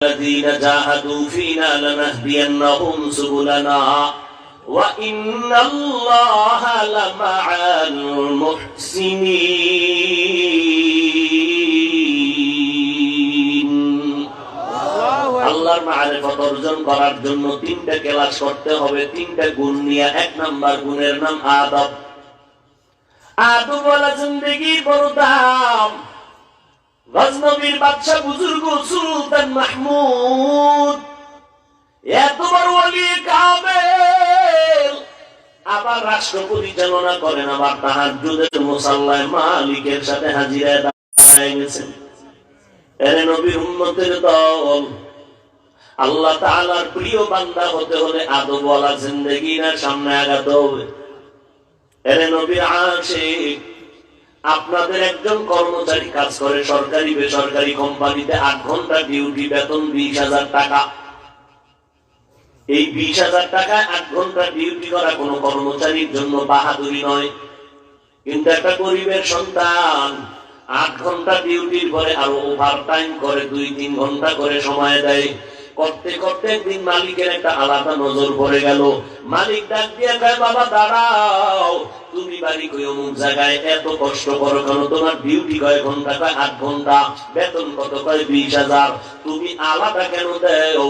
الذين جاهدوا فينا لنهدينهم سبلنا وإن الله لمع المحسنين। আল্লাহর মারিফত অর্জন করার জন্য তিনটা ক্লাস করতে হবে, তিনটা গুণ নিয়ে। এক নাম্বার গুণের নাম আদব। আদব ওয়ালা জিন্দেগির বড় দাম। গজনবীর বাদশাহ বুজুর্গ সুলতান মাহমুদ এত বড় ওলি কামেল, আবার রাষ্ট্র পরিচালনা করেন, আবার তাহাজ্জুদের মুসাল্লায় মালিকের সাথে হাজিরায় দাঁড়ায় গেছেন। এরে নবীর উম্মতের দল, আল্লাহ তাআলার প্রিয় বান্দা হতে হলে আদব ওয়ালা জিন্দেগির সামনে আগাতে হবে। এরে নবীর আশিক, আপনাদের একজন কর্মচারী কাজ করে সরকারি বেসরকারি কোম্পানিতে, 8 ঘন্টা ডিউটি, বেতন 20,000 টাকা। এই 20,000 টাকায় 8 ঘন্টা ডিউটি করা কোন কর্মচারীর জন্য বাহাদুরি নয়। কিন্তু একটা গরিবের সন্তান 8 ঘন্টা ডিউটির পরে আরো ওভার টাইম করে, 2-3 ঘন্টা করে সময় দেয়। করতে করতে একদিন মালিকের একটা আলাদা নজর পড়ে গেল। মালিক ডাক দিয়ে কয়, বাবা দাঁড়াও, তুমি বাড়ি কই অমুক জায়গায়, এত কষ্ট করো কেন? তোমার ডিউটি কয় ঘন্টা? কয় 8 ঘন্টা। বেতন কত? কয় 20,000। তুমি আলাদা কেন দেও?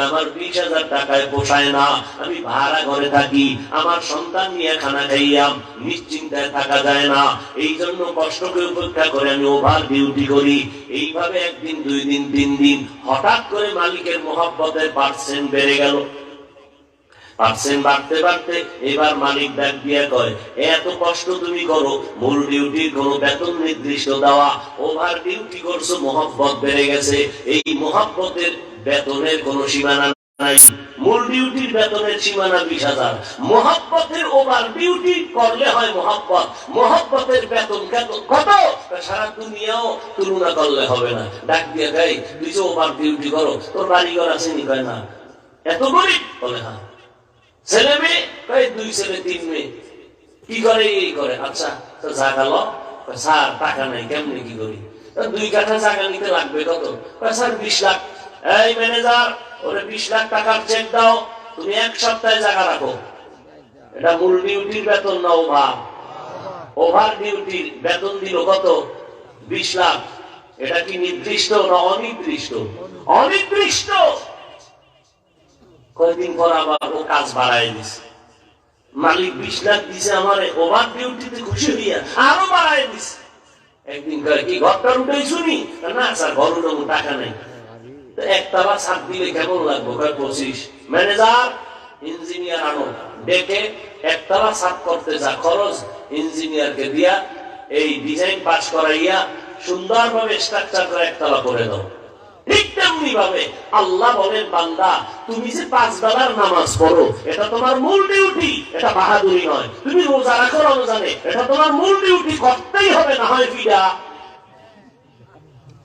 আমার 20,000 টাকায় পোষায় না, আমি ভাড়া ঘরে থাকি, আমার সন্তান নিয়ে খানা খাইয়াম, নিশ্চিন্তায় থাকা যায় না, এই জন্য কষ্টকে উপেক্ষা করে আমি ওভার ডিউটি করি। এইভাবে 1 দিন 2 দিন 3 দিন, হঠাৎ করে মালিকের মহব্বতের পার্সেন্ট বেড়ে গেল। পার্সেন্ট বাড়তে বাড়তে এবার মালিক ডাক দিয়ে কয়, এত কষ্ট তুমি করো, মূল ডিউটির কোনো বেতন নির্দিষ্ট দেওয়া, ওভার ডিউটি করছো, মহব্বত বেড়ে গেছে, এই মহব্বতের বেতনের কোনো সীমানা নাই। মূল ডিউটির বেতনের সীমানা 20,000, মহব্বতের ওভার ডিউটি করলে হয় মহব্বত, মহব্বতের বেতন কত? সারা দুনিয়াও তুলনা করলে হবে না। ডাক দিয়ে গাই, তুই যে ওভার ডিউটি করো, তোর বাড়িঘর আছে নি? কয় না। এত গরিব? বলে হ্যাঁ। ছেলে মেয়ে? কয় 2 ছেলে 3 মেয়ে। কি করে? এই করে। আচ্ছা তো জায়গা লো। স্যার টাকা নাই, কেমনি কি করি? 2 কাঠা জায়গা নিতে লাগবে কত? স্যার 20 লাখ। এই ম্যানেজার, ওরে 20 লাখ টাকার চেক দাও, তুমি 1 সপ্তাহে জায়গা রাখো। এটা মূল ডিউটির বেতন না ওভার? ওভার ডিউটির বেতন দিল কত? 20 লাখ। এটা কি নির্দিষ্ট না অনির্দিষ্ট? অনির্দিষ্ট। কয়েকদিন পর আবার ও কাজ বাড়ায় দিছে। মালিক 20 লাখ দিছে আমারে, ওভার ডিউটিতে খুশি হইয়া আরো বাড়ায় দিছে। একদিন কয়, কি ঘরটা উঠেই শুনি? না স্যার, ঘর উঠাবো, টাকা নেই। একতলা ছাদ দিলে কেমন লাগবে? কয় 25। ম্যানেজার, ইঞ্জিনিয়ার আনো, ডেকে একতলা ছাদ করতে যা খরচ, ইঞ্জিনিয়ারকে দিয়া এই ডিজাইন পাস করাইয়া সুন্দরভাবে স্ট্রাকচার করে একতলা করে দাও। ঠিক তেমনি ভাবে আল্লাহ বলেন, বান্দা তুমি যে 5 বেলার নামাজ পড়ো, এটা তোমার মূল ডিউটি, এটা বাহাদুরি নয়। তুমি রোজা রাখো রমজানে, এটা তোমার মূল ডিউটি, করতেই হবে, না হয় ফিরা।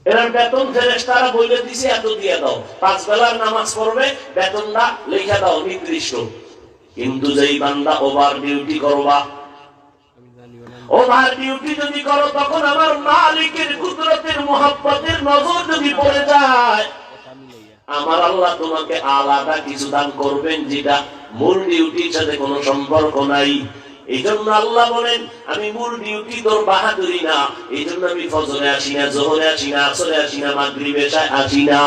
এর বেতন ফেরেশতারা বলে দিছে, এত দিয়ে দাও। 5 বেলার নামাজ পড়বে, বেতনটা লেখা দাও নির্দিষ্ট। কিন্তু যেই বান্দা ওভার ডিউটি করবা, ওভার ডিউটি যদি করো, তখন আমার মালিকের কুদরতের মহব্বতের নজর যদি পড়ে যায়, আমার আল্লাহ তোমাকে আলাদা কিছু দান করবেন, যেটা মূল ডিউটির সাথে কোনো সম্পর্ক নাই। এই জন্য আল্লাহ বলেন, আমি মূল ডিউটি তোর বাহাদুরি না, এই জন্য আমি ফজরে আসি না, জোহরে আসি না, আসরে আসি না, মাগরিবে আসি না।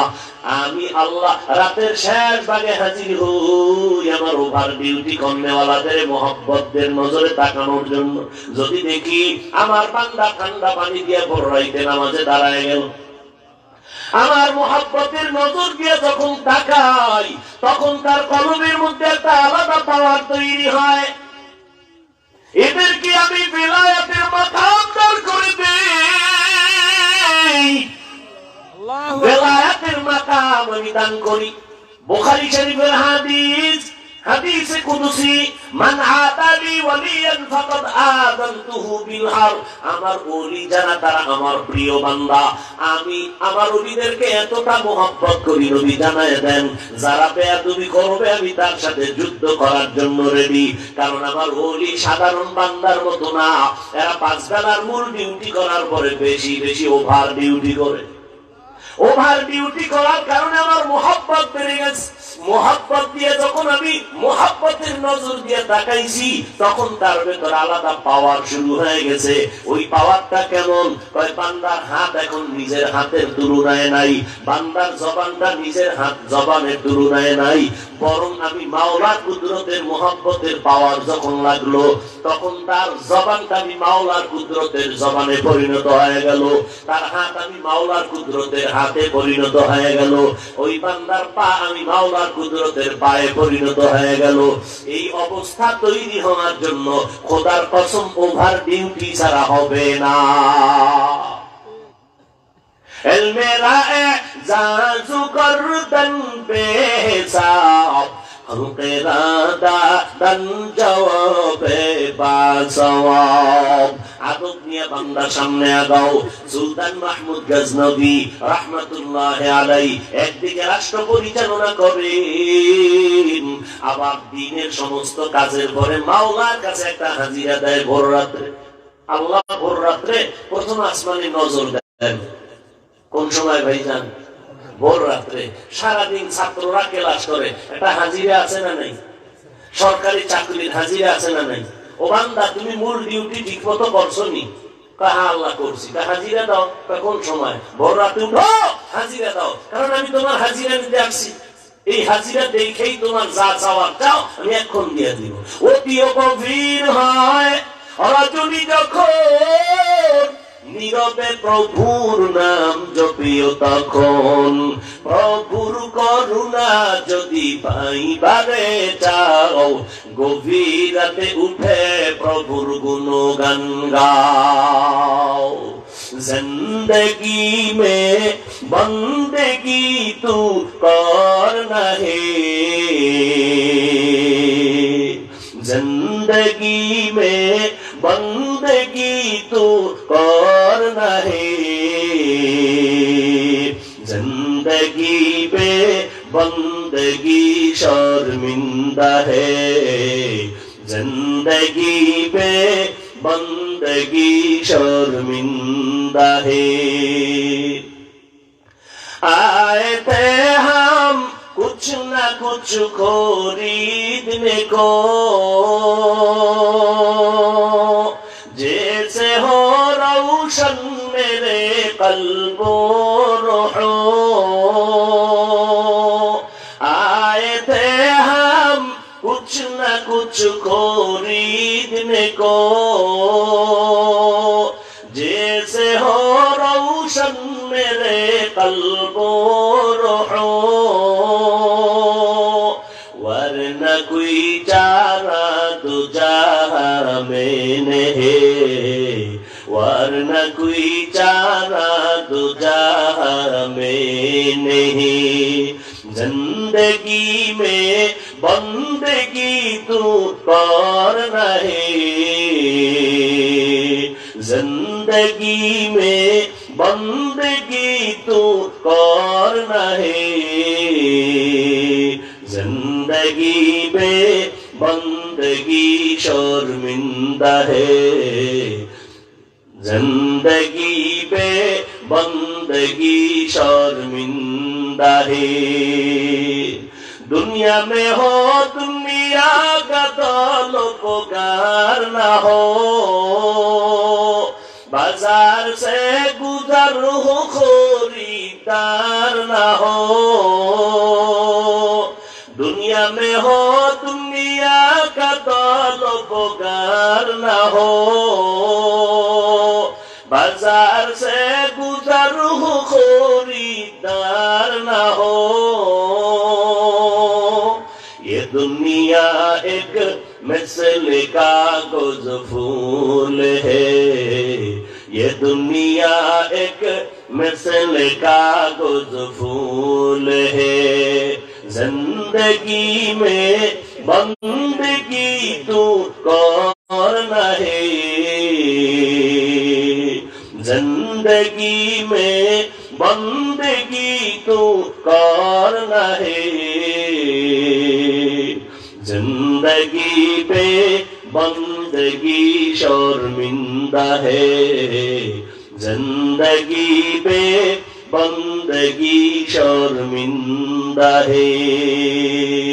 আমি আল্লাহ রাতের শেষ ভাগে হাজির হই, আমার ওভার ডিউটি করনেওয়ালাদের মহব্বতের নজরে তাকানোর জন্য। যদি দেখি আমার বান্দা ঠান্ডা পানি দিয়ে ভোররাইতে নামাজে দাঁড়ায় গেল, আমার মহব্বতের নজর দিয়ে যখন তাকাই, তখন তার কলবের মধ্যে একটা আলাদা পাওয়ার তৈরি হয়। এদেরকে আমি বেলায়েতের মাকাম দান করে দেই, বেলায়েতের মাকাম আমি দান করি। বুখারী শরীফের হাদিস, হাদিসে কুদসি, মান আতালি ওয়ালিয়ান ফাকাদ আযানতুহু বিল হারব। আমার ওলি যারা, তারা আমার প্রিয় বান্দা। আমি আমার ওলিদেরকে এতটা মহব্বত করি, নবী জানায় দেন, যারা বেয়াদবি করবে আমি তার সাথে যুদ্ধ করার জন্য রেডি। কারণ আমার ওলি সাধারণ বান্দার মতো না, এরা 5 বেলার মূল ডিউটি করার পরে বেশি বেশি ওভার ডিউটি করে। ওভার ডিউটি করার কারণে আমার মোহাব্বত বেড়ে গেছে। মোহাব্বত দিয়ে যখন আমি মোহাব্বতের নজর দিয়ে তাকাইছি, তখন তার ভেতর আলাদা পাওয়ার শুরু হয়ে গেছে। ওই পাওয়ারটা কেমন? কয় বান্দার হাত এখন নিজের হাতের তুলনায় নাই, বান্দার জবানটা নিজের হাত জবানের তুলনায় নাই, বরং আমি মাওলার কুদরতের মোহাব্বতের পাওয়ার যখন লাগলো, তখন তার জবানটা আমি মাওলার কুদরতের জবানে পরিণত হয়ে গেল, তার হাত আমি মাওলার কুদরতের হাতে পরিণত হয়ে গেল, ওই বান্দার পা আমি মাওলার কুদরতের পায়ে পরিণত হয়ে গেল। এই অবস্থা তৈরি হওয়ার জন্য খোদার কসম ওভার ডিউটি ছাড়া হবে না। এলমেরা জাজু করদন বেহিসাব হলকেরা দান জওয়াবে বাসওয়াব। আদব নিয়ে বান্দার সামনে আগাও। সুলতান মাহমুদ গজনবী রাহমাতুল্লাহি আলাইহি একদিকে রাষ্ট্র পরিচালনা করেন, আবার দিনের সমস্ত কাজের পরে মাওলার কাছে একটা হাজিরা দেয় ভোর রাত্রে। আল্লাহ ভোর রাত্রে প্রথম আসমানে নজর দেন। কোন সময় ভাইজান? ভোর রাত্রে। সারাদিন ছাত্ররা ক্লাস করে, একটা হাজিরা আছে না নাই? সরকারি চাকরির হাজিরা আছে না নাই? ও বান্দা, তুমি মূল ডিউটি ঠিক মতো করছো নি? কাহা আল্লাহ করছি। হাজিরা দাও। কোন সময়? ভোর রাতে উঠো, হাজিরা দাও, কারণ আমি তোমার হাজিরা নিতে আসছি। এই হাজিরা দেখেই তোমার যা চাওয়ার চাও আমি এখন দিয়ে দিব। অতিও গভীর হয় রজনী যখন নীরবে প্রভুর নাম জপিও তখন, প্রভুর করুণা যদি পাইবারে চাও, গভীর রাতে উঠে প্রভুর গুণগান গাও। जिंदगी में बंदगी तू करना है, जिंदगी में बंदगी तू करना है, जिंदगी पे बंदगी शर्मिंदा है, जिंदगी पे बंदगी शर्मिंदा है। आए थे हम कुछ न कुछ खरीदने को, जैसे हो रोशन मेरे कल्बो रूहो। आए थे हम कुछ न कुछ खरीदने को, जैसे हो रोशन मेरे कल्बो रूहो। वरना कोई चारा दूजा में नहीं, वरना कोई चारा दूजा में नहीं। जिंदगी में बंदगी तू करना है, जिंदगी में बंदगी तू करना है, जिंदगी में बंदगी शर्मिंदा है, जिंदगी पे बंदगी शर्मिंदा है। दुनिया में हो दुनिया का ताल्लुकार ना हो, बाजार से गुजर हो खरीदार ना हो। दुनिया में हो दुनिया का ताल्लुकार ना हो, बाजार से गुजर हो खरीदार ना हो। ये दुनिया एक मिसल कागज फूल है, ये दुनिया एक मिसल कागज फूल है। जिंदगी में बंदगी तू करना है, जिंदगी में बंदगी तू करना है, जिंदगी पे बंदगी शर्मिंदा है, जिंदगी पे बंदगी शर्मिंदा है।